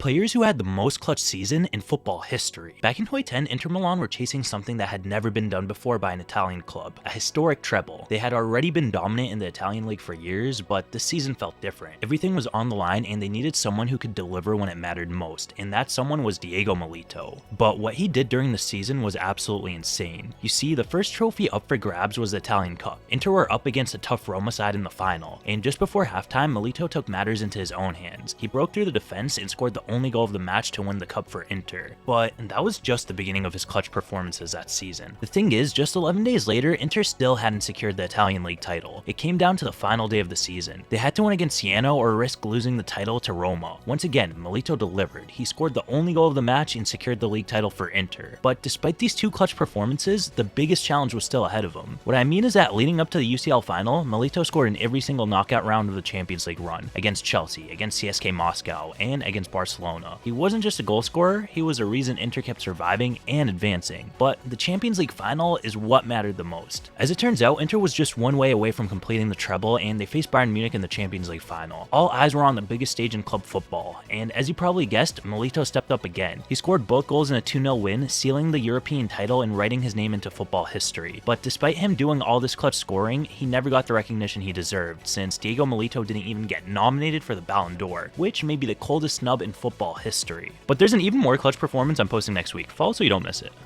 Players who had the most clutch season in football history. Back in 2010, Inter Milan were chasing something that had never been done before by an Italian club, a historic treble. They had already been dominant in the Italian league for years, but this season felt different. Everything was on the line and they needed someone who could deliver when it mattered most, and that someone was Diego Milito. But what he did during the season was absolutely insane. You see, the first trophy up for grabs was the Italian Cup. Inter were up against a tough Roma side in the final, and just before halftime, Milito took matters into his own hands. He broke through the defense and scored the only goal of the match to win the cup for Inter. But that was just the beginning of his clutch performances that season. The thing is, just 11 days later, Inter still hadn't secured the Italian league title. It came down to the final day of the season. They had to win against Siena or risk losing the title to Roma. Once again, Milito delivered. He scored the only goal of the match and secured the league title for Inter. But despite these two clutch performances, the biggest challenge was still ahead of him. What I mean is that leading up to the UCL final, Milito scored in every single knockout round of the Champions League run, against Chelsea, against CSK Moscow, and against Barcelona. He wasn't just a goal scorer, he was a reason Inter kept surviving and advancing. But the Champions League final is what mattered the most. As it turns out, Inter was just one way away from completing the treble, and they faced Bayern Munich in the Champions League final. All eyes were on the biggest stage in club football, and as you probably guessed, Milito stepped up again. He scored both goals in a 2-0 win, sealing the European title and writing his name into football history. But despite him doing all this clutch scoring, he never got the recognition he deserved, since Diego Milito didn't even get nominated for the Ballon d'Or, which may be the coldest snub in football history. But there's an even more clutch performance I'm posting next week. Follow so you don't miss it.